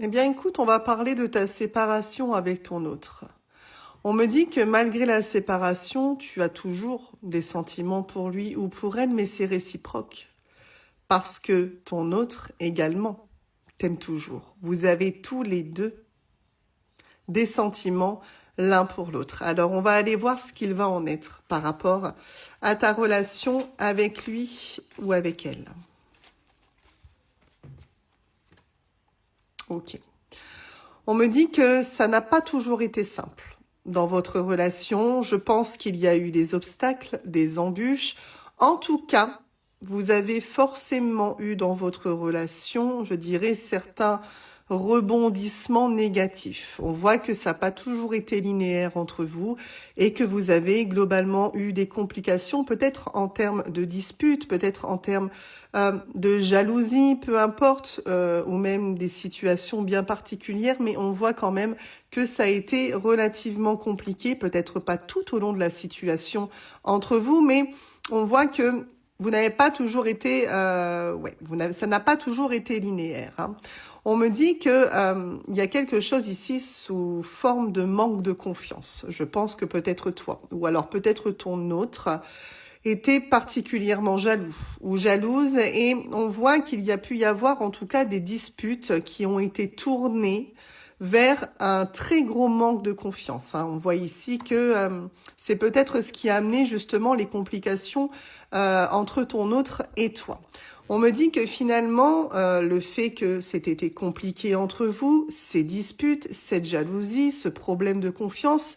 Eh bien, écoute, on va parler de ta séparation avec ton autre. On me dit que malgré la séparation, tu as toujours des sentiments pour lui ou pour elle, mais c'est réciproque. Parce que ton autre également t'aime toujours. Vous avez tous les deux des sentiments l'un pour l'autre. Alors, on va aller voir ce qu'il va en être par rapport à ta relation avec lui ou avec elle. Ok. On me dit que ça n'a pas toujours été simple dans votre relation. Je pense qu'il y a eu des obstacles, des embûches. En tout cas, vous avez forcément eu dans votre relation, je dirais, certains rebondissements négatifs. On voit que ça n'a pas toujours été linéaire entre vous et que vous avez globalement eu des complications, peut-être en termes de disputes, peut-être en termes de jalousie, peu importe, ou même des situations bien particulières, mais on voit quand même que ça a été relativement compliqué, peut-être pas tout au long de la situation entre vous, mais on voit que vous n'avez pas toujours été, ça n'a pas toujours été linéaire, hein. On me dit que il y a quelque chose ici sous forme de manque de confiance. Je pense que peut-être toi, ou alors peut-être ton autre, était particulièrement jaloux ou jalouse, et on voit qu'il y a pu y avoir en tout cas des disputes qui ont été tournées vers un très gros manque de confiance, hein. On voit ici que c'est peut-être ce qui a amené justement les complications entre ton autre et toi. On me dit que finalement, le fait que c'était été compliqué entre vous, ces disputes, cette jalousie, ce problème de confiance,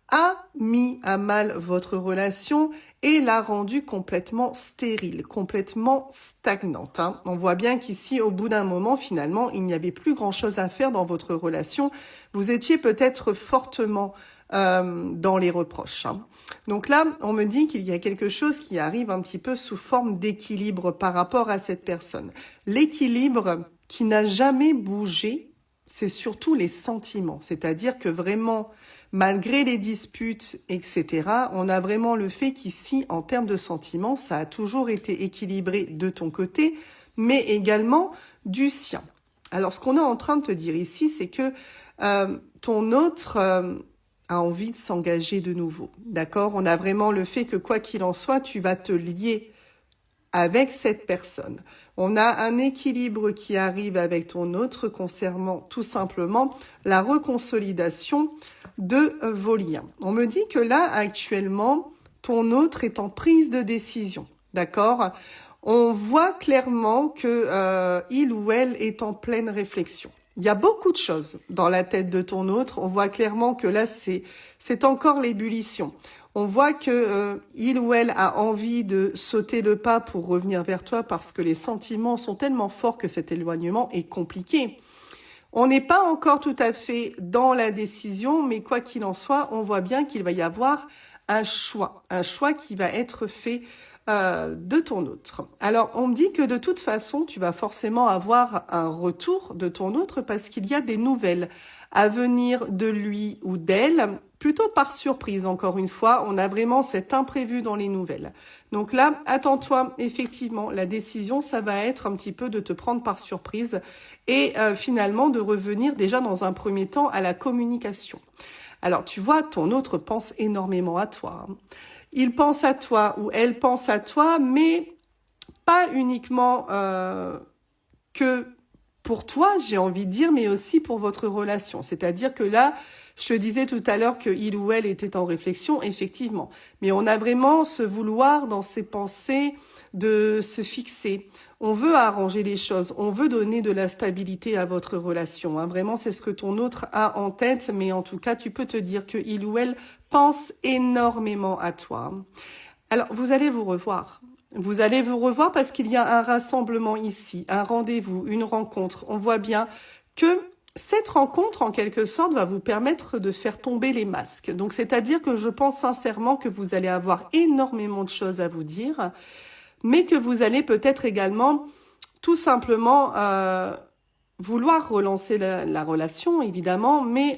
a mis à mal votre relation et l'a rendue complètement stérile, complètement stagnante, hein. On voit bien qu'ici, au bout d'un moment, finalement, il n'y avait plus grand-chose à faire dans votre relation. Vous étiez peut-être fortement dans les reproches, hein. Donc là, on me dit qu'il y a quelque chose qui arrive un petit peu sous forme d'équilibre par rapport à cette personne. L'équilibre qui n'a jamais bougé, c'est surtout les sentiments. C'est-à-dire que vraiment, malgré les disputes, etc., on a vraiment le fait qu'ici, en termes de sentiments, ça a toujours été équilibré de ton côté, mais également du sien. Alors, ce qu'on est en train de te dire ici, c'est que ton autre a envie de s'engager de nouveau. D'accord? On a vraiment le fait que, quoi qu'il en soit, tu vas te lier avec cette personne. On a un équilibre qui arrive avec ton autre concernant tout simplement la reconsolidation de vos liens. On me dit que là, actuellement, ton autre est en prise de décision. D'accord? On voit clairement que il ou elle est en pleine réflexion. Il y a beaucoup de choses dans la tête de ton autre. On voit clairement que là, c'est encore l'ébullition. On voit que il ou elle a envie de sauter le pas pour revenir vers toi parce que les sentiments sont tellement forts que cet éloignement est compliqué. On n'est pas encore tout à fait dans la décision, mais quoi qu'il en soit, on voit bien qu'il va y avoir un choix qui va être fait de ton autre. Alors, on me dit que de toute façon, tu vas forcément avoir un retour de ton autre parce qu'il y a des nouvelles à venir de lui ou d'elle, plutôt par surprise, encore une fois. On a vraiment cet imprévu dans les nouvelles. Donc là, attends-toi, effectivement, la décision, ça va être un petit peu de te prendre par surprise et finalement de revenir déjà dans un premier temps à la communication. Alors, tu vois, ton autre pense énormément à toi, hein. Il pense à toi ou elle pense à toi, mais pas uniquement que pour toi, j'ai envie de dire, mais aussi pour votre relation. C'est-à-dire que là, je te disais tout à l'heure que il ou elle était en réflexion, effectivement. Mais on a vraiment ce vouloir dans ses pensées de se fixer. On veut arranger les choses, on veut donner de la stabilité à votre relation, hein. Vraiment, c'est ce que ton autre a en tête, mais en tout cas, tu peux te dire que il ou elle pense énormément à toi. Alors, vous allez vous revoir. Vous allez vous revoir parce qu'il y a un rassemblement ici, un rendez-vous, une rencontre. On voit bien que cette rencontre, en quelque sorte, va vous permettre de faire tomber les masques. Donc, c'est-à-dire que je pense sincèrement que vous allez avoir énormément de choses à vous dire, mais que vous allez peut-être également tout simplement vouloir relancer la relation, évidemment, mais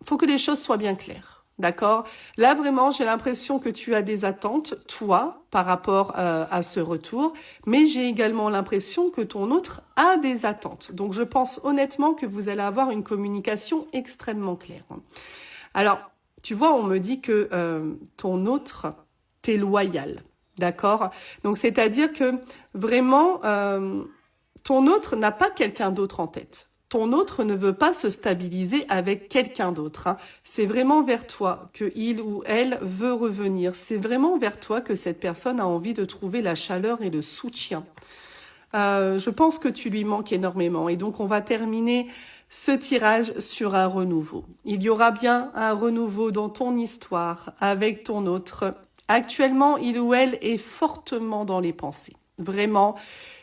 faut que les choses soient bien claires. D'accord? Là, vraiment, j'ai l'impression que tu as des attentes, toi, par rapport à ce retour, mais j'ai également l'impression que ton autre a des attentes. Donc, je pense honnêtement que vous allez avoir une communication extrêmement claire. Alors, tu vois, on me dit que ton autre, t'es loyal, d'accord? Donc, c'est-à-dire que vraiment, ton autre n'a pas quelqu'un d'autre en tête. Ton autre ne veut pas se stabiliser avec quelqu'un d'autre, hein. C'est vraiment vers toi que il ou elle veut revenir. C'est vraiment vers toi que cette personne a envie de trouver la chaleur et le soutien. Je pense que tu lui manques énormément. Et donc, on va terminer ce tirage sur un renouveau. Il y aura bien un renouveau dans ton histoire avec ton autre. Actuellement, il ou elle est fortement dans les pensées. Vraiment,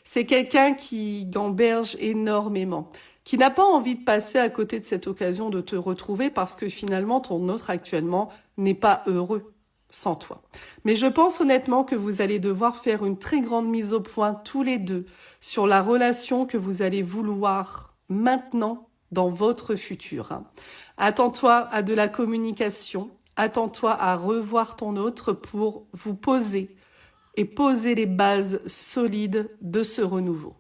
c'est quelqu'un qui gamberge énormément, qui n'a pas envie de passer à côté de cette occasion de te retrouver parce que finalement, ton autre actuellement n'est pas heureux sans toi. Mais je pense honnêtement que vous allez devoir faire une très grande mise au point tous les deux sur la relation que vous allez vouloir maintenant dans votre futur, hein. Attends-toi à de la communication, attends-toi à revoir ton autre pour vous poser et poser les bases solides de ce renouveau.